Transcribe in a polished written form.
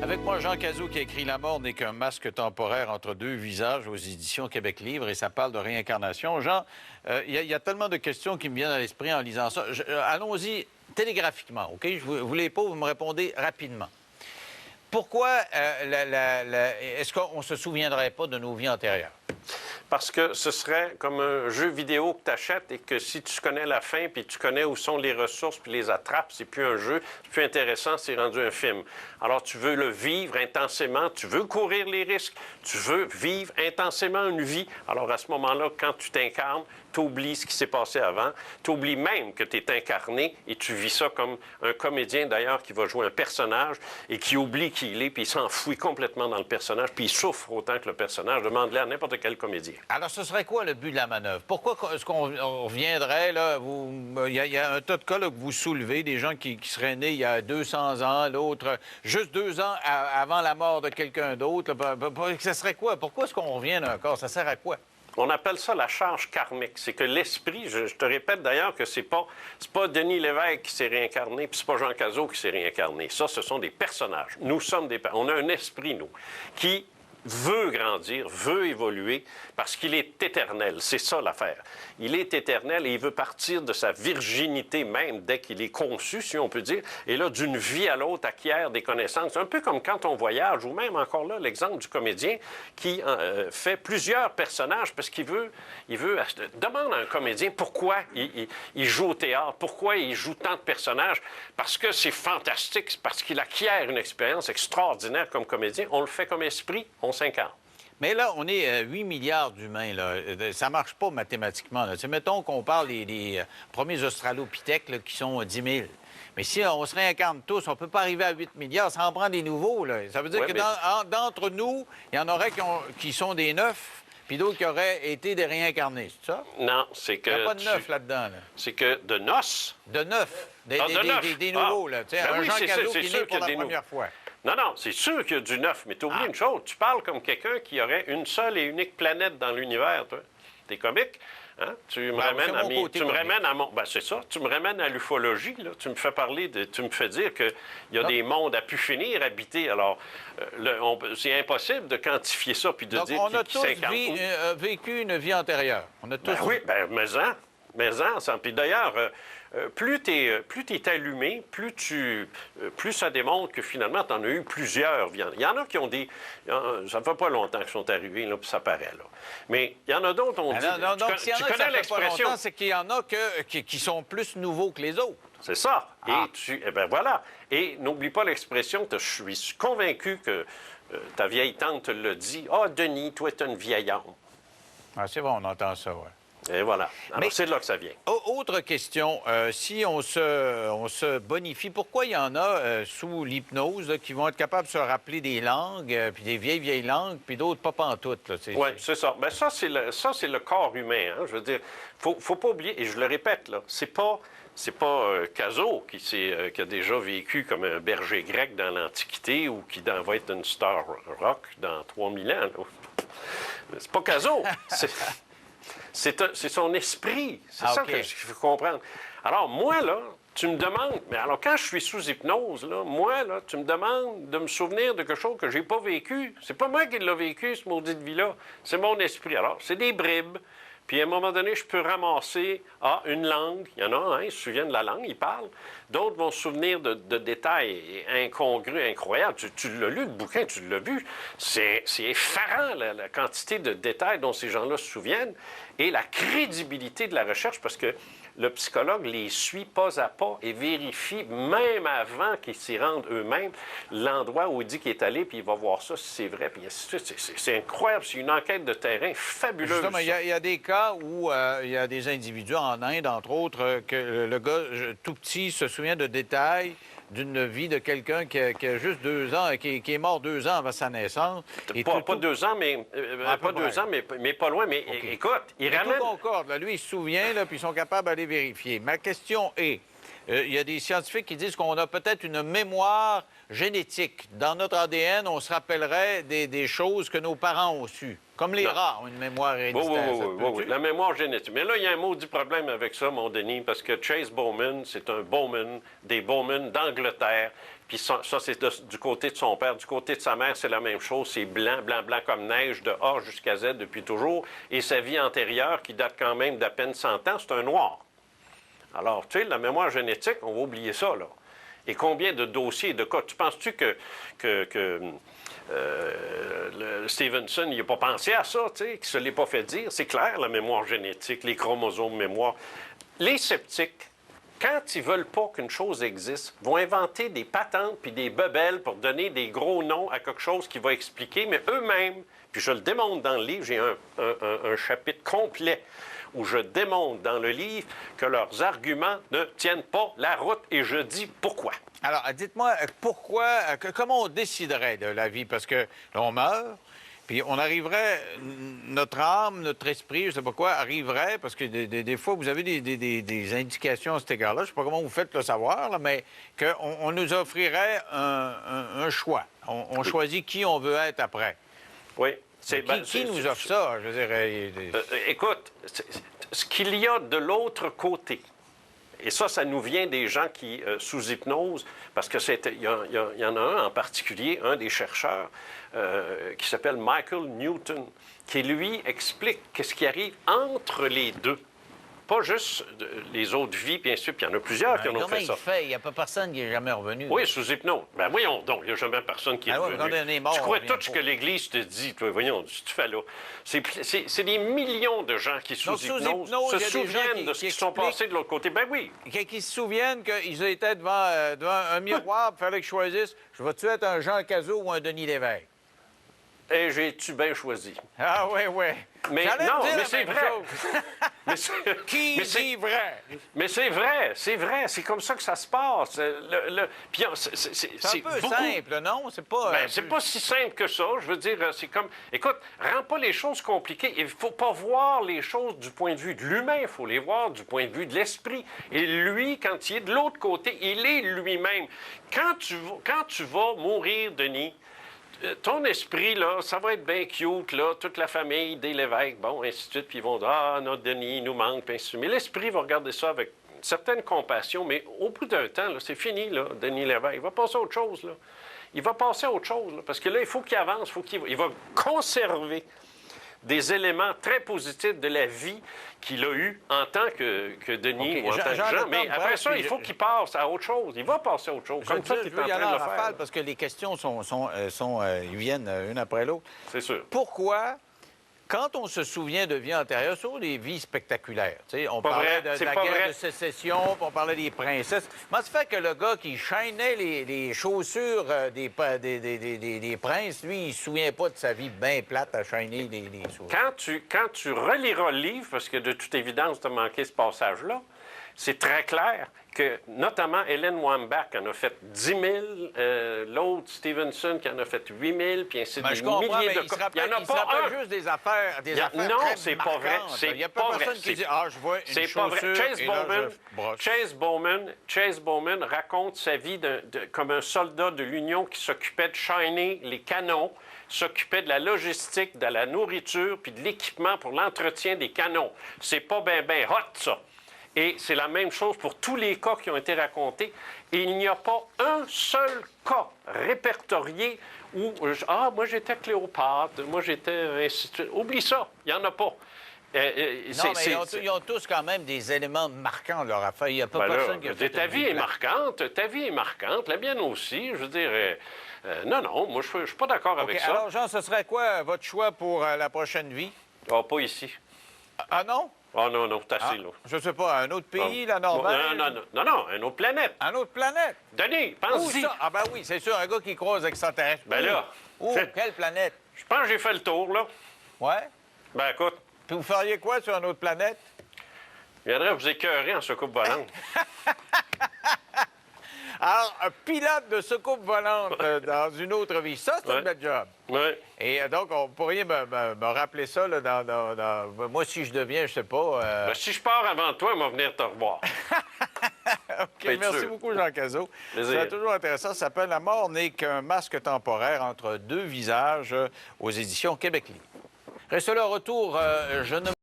Avec moi, Jean Cazot qui a écrit La mort n'est qu'un masque temporaire entre deux visages aux éditions Québec Livre et ça parle de réincarnation. Jean, il y a tellement de questions qui me viennent à l'esprit en lisant ça. Allons-y télégraphiquement, OK? Je vous les pose, vous me répondez rapidement. Pourquoi est-ce qu'on ne se souviendrait pas de nos vies antérieures? Parce que ce serait comme un jeu vidéo que tu achètes et que si tu connais la fin puis tu connais où sont les ressources puis les attrapes, c'est plus un jeu, c'est plus intéressant, c'est rendu un film. Alors tu veux le vivre intensément, tu veux courir les risques, tu veux vivre intensément une vie. Alors à ce moment-là, quand tu t'incarnes, tu oublies ce qui s'est passé avant, tu oublies même que tu es incarné et tu vis ça comme un comédien d'ailleurs qui va jouer un personnage et qui oublie qui il est puis il s'enfouit complètement dans le personnage puis il souffre autant que le personnage. Demande-le à n'importe quel comédien. Alors, ce serait quoi le but de la manœuvre? Pourquoi est-ce qu'on reviendrait, là, il y a un tas de cas là, que vous soulevez, des gens qui seraient nés il y a 200 ans, l'autre juste 2 ans avant la mort de quelqu'un d'autre. Ça serait quoi? Pourquoi est-ce qu'on revient d'un corps? Ça sert à quoi? On appelle ça la charge karmique. C'est que l'esprit, je te répète d'ailleurs que c'est pas Denis Lévesque qui s'est réincarné, puis c'est pas Jean Cazot qui s'est réincarné. Ça, ce sont des personnages. Nous sommes on a un esprit, nous, qui veut grandir, veut évoluer, parce qu'il est éternel. C'est ça l'affaire. Il est éternel et il veut partir de sa virginité même dès qu'il est conçu, si on peut dire, et là, d'une vie à l'autre, acquiert des connaissances. Un peu comme quand on voyage, ou même encore là, l'exemple du comédien qui fait plusieurs personnages parce qu'il veut... Demande à un comédien pourquoi il joue au théâtre, pourquoi il joue tant de personnages, parce que c'est fantastique, parce qu'il acquiert une expérience extraordinaire comme comédien. On le fait comme esprit, on s'incarne. Mais là, on est 8 milliards d'humains. Là. Ça ne marche pas mathématiquement. Là. Mettons qu'on parle des premiers australopithèques là, qui sont 10 000. Mais si on se réincarne tous, on ne peut pas arriver à 8 milliards, ça en prend des nouveaux. Là. Ça veut dire que d'entre nous, il y en aurait qui sont des neufs, puis d'autres qui auraient été des réincarnés, c'est ça? Non, c'est que... Il n'y a pas de neuf là-dedans. Là. C'est que de noces... De neuf. Des nouveaux, là. Ben un oui, Jean Cazot qui est né sûr pour la première fois. Non, c'est sûr qu'il y a du neuf, mais tu oublies une chose. Tu parles comme quelqu'un qui aurait une seule et unique planète dans l'univers, toi. T'es comique, hein? Tu me ramènes à mon... Ben, c'est ça. Tu me ramènes à l'ufologie, là. Tu me fais parler tu me fais dire qu'il y a des mondes à pu finir habités. Alors, c'est impossible de quantifier ça puis de donc, dire on a tous vécu une vie antérieure. On a tous... oui, Puis d'ailleurs... plus tu es allumé, plus ça démontre que finalement, tu en as eu plusieurs viandes. Il y en a qui ont des... Ça ne fait pas longtemps qu'ils sont arrivés, là, puis ça paraît, là. Mais il y en a d'autres, on dit... Donc, s'il y en a qui ne fait pas longtemps, c'est qu'il y en a qui sont plus nouveaux que les autres. C'est ça. Et bien voilà. Et n'oublie pas l'expression, je suis convaincu que ta vieille tante te l'a dit. « Ah, Denis, toi, tu es une vieille âme. » Ah, c'est bon, on entend ça, oui. Et voilà. Alors, c'est de là que ça vient. Autre question. Si on se bonifie, pourquoi il y en a sous l'hypnose qui vont être capables de se rappeler des langues, puis des vieilles langues, puis d'autres pas pantoutes? Oui, c'est ça. Bien, ça, c'est le corps humain. Hein? Je veux dire, faut pas oublier, et je le répète, là, c'est pas Cazot qui a déjà vécu comme un berger grec dans l'Antiquité ou qui va être une star rock dans 3000 ans. Là. C'est pas Cazot. C'est son esprit. C'est ça qu'il faut comprendre. Alors, moi, là, tu me demandes... Mais alors, quand je suis sous hypnose, là, moi, là, tu me demandes de me souvenir de quelque chose que j'ai pas vécu. C'est pas moi qui l'ai vécu, ce maudite vie-là. C'est mon esprit. Alors, c'est des bribes. Puis, à un moment donné, je peux ramasser une langue. Il y en a, ils se souviennent de la langue, ils parlent. D'autres vont se souvenir de détails incongrus, incroyables. Tu l'as lu, le bouquin, tu l'as vu. C'est effarant, la quantité de détails dont ces gens-là se souviennent et la crédibilité de la recherche, parce que le psychologue les suit pas à pas et vérifie, même avant qu'ils s'y rendent eux-mêmes, l'endroit où il dit qu'il est allé, puis il va voir ça, si c'est vrai. Puis c'est incroyable. C'est une enquête de terrain fabuleuse. Justement, il y a des cas où il y a des individus, en Inde, entre autres, que le gars tout petit se souvient de détails d'une vie de quelqu'un qui a juste 2 ans, qui est mort 2 ans avant sa naissance. Pas 2 ans, mais pas 2 ans, mais pas loin. Mais écoute, il ramène... Tout concorde. Là, lui, il se souvient, là, puis ils sont capables d'aller vérifier. Ma question est, il y a des scientifiques qui disent qu'on a peut-être une mémoire génétique. Dans notre ADN, on se rappellerait des choses que nos parents ont sues. Comme les rats ont une mémoire héréditaire. Oui, la mémoire génétique. Mais là, il y a un maudit problème avec ça, mon Denis, parce que Chase Bowman, c'est un Bowman, des Bowman d'Angleterre. Puis ça c'est du côté de son père. Du côté de sa mère, c'est la même chose. C'est blanc, blanc, blanc comme neige, de A jusqu'à Z depuis toujours. Et sa vie antérieure, qui date quand même d'à peine 100 ans, c'est un noir. Alors, tu sais, la mémoire génétique, on va oublier ça, là. Et combien de dossiers, de cas? Tu penses-tu que Stevenson, il n'a pas pensé à ça, tu sais, qu'il ne se l'est pas fait dire? C'est clair, la mémoire génétique, les chromosomes mémoire. Les sceptiques, quand ils ne veulent pas qu'une chose existe, vont inventer des patentes puis des bebelles pour donner des gros noms à quelque chose qui va expliquer, mais eux-mêmes, puis je le démontre dans le livre, j'ai un chapitre complet où je démontre dans le livre que leurs arguments ne tiennent pas la route et je dis pourquoi. Alors, dites-moi, pourquoi, comment on déciderait de la vie? Parce que là, on meurt, puis on arriverait, notre âme, notre esprit, je ne sais pas quoi, arriverait, parce que des fois, vous avez des indications à cet égard-là, je ne sais pas comment vous faites le savoir, là, mais qu'on nous offrirait un choix. On choisit qui on veut être après. Oui. Qui nous offre ça? Je veux dire, écoute, ce qu'il y a de l'autre côté, et ça nous vient des gens qui, sous hypnose, parce il y en a un en particulier, un des chercheurs, qui s'appelle Michael Newton, qui, lui, explique qu'est-ce qui arrive entre les deux. Pas juste les autres vies, bien sûr, puis il y en a plusieurs qui en ont fait ça. Il n'y a pas personne qui n'est jamais revenu. Oui, sous hypnose. Ben voyons donc, il n'y a jamais personne qui est revenu. Tu crois tout ce que l'Église te dit, toi, voyons, ce que tu fais là. C'est des millions de gens qui, sous hypnose, se souviennent de ce qui sont passés de l'autre côté. Ben oui. Qui se souviennent qu'ils étaient devant un miroir, il fallait qu'ils choisissent, je vais-tu être un Jean Cazot ou un Denis Lévesque? Et j'ai-tu bien choisi? Ah oui, oui. Mais non, mais c'est vrai. Qui dit vrai? Mais c'est vrai, c'est comme ça que ça se passe. C'est un peu simple, non? C'est pas... c'est pas si simple que ça. Je veux dire, c'est comme... Écoute, rends pas les choses compliquées. Il faut pas voir les choses du point de vue de l'humain, il faut les voir du point de vue de l'esprit. Et lui, quand il est de l'autre côté, il est lui-même. Quand tu vas mourir, Denis, ton esprit, là, ça va être bien cute, là, toute la famille des Lévesque, bon, ainsi de suite, puis ils vont dire « Ah, notre Denis, il nous manque », puis ainsi de suite. Mais l'esprit va regarder ça avec une certaine compassion, mais au bout d'un temps, là, c'est fini, là, Denis Lévesque. Il va passer à autre chose, là. Il va passer à autre chose, là, parce que là, il faut qu'il avance, il va conserver des éléments très positifs de la vie qu'il a eue en tant que Denis ou en tant que Jean. Mais après ça, il faut qu'il passe à autre chose. Il va passer à autre chose. Comme ça, tu es en train de le faire. Parce que les questions ils viennent une après l'autre. C'est sûr. Pourquoi, quand on se souvient de vies antérieures, sur des vies spectaculaires, on parlait de la guerre de sécession, on parlait des princesses. Comment ça fait que le gars qui chaînait les chaussures des princes, lui, il ne se souvient pas de sa vie bien plate à chaîner les chaussures? Quand tu reliras le livre, parce que de toute évidence, tu as manqué ce passage-là, c'est très clair que, notamment, Hélène Wambach en a fait 10 000, l'autre, Stevenson, qui en a fait 8 000, puis ainsi de suite. Des milliers de cas. Il n'y en a pas juste des affaires, non, c'est pas vrai. Il n'y a pas personne qui dit « Ah, je vois une chaussure Chase Bowman raconte sa vie comme un soldat de l'Union qui s'occupait de shiner les canons, s'occupait de la logistique, de la nourriture, puis de l'équipement pour l'entretien des canons. C'est pas ben hot, ça. Et c'est la même chose pour tous les cas qui ont été racontés. Et il n'y a pas un seul cas répertorié où « Ah, moi, j'étais Cléopâtre, moi, j'étais... » Oublie ça, il n'y en a pas. Non, mais ils ont tous quand même des éléments marquants de leur affaire. Il n'y a pas personne qui a fait ta vie est marquante, ta vie est marquante, la mienne aussi. Je veux dire, non, moi, je ne suis pas d'accord avec ça. Alors, Jean, ce serait quoi votre choix pour la prochaine vie? Ah, pas ici. Ah non? Ah non, c'est assez, là. Je sais pas, un autre pays, la Norvège? Non, une autre planète. Une autre planète? Denis, pense-y. Ah ben oui, c'est sûr, un gars qui croise extraterrestre. Ben là. Quelle planète? Je pense que j'ai fait le tour, là. Ouais? Ben écoute. Puis vous feriez quoi sur une autre planète? Je viendrais vous écœurer en soucoupe volante. Alors, un pilote de soucoupe volante dans une autre vie, ça, c'est un bel job. Oui. Et donc, on pourrait me rappeler ça, là, moi, si je deviens, je sais pas... Ben, si je pars avant toi, on va venir te revoir. OK, merci beaucoup, Jean Cazot. C'est toujours intéressant. Ça s'appelle « La mort n'est qu'un masque temporaire entre deux visages » aux éditions Québec Libre. Reste là, retour, je ne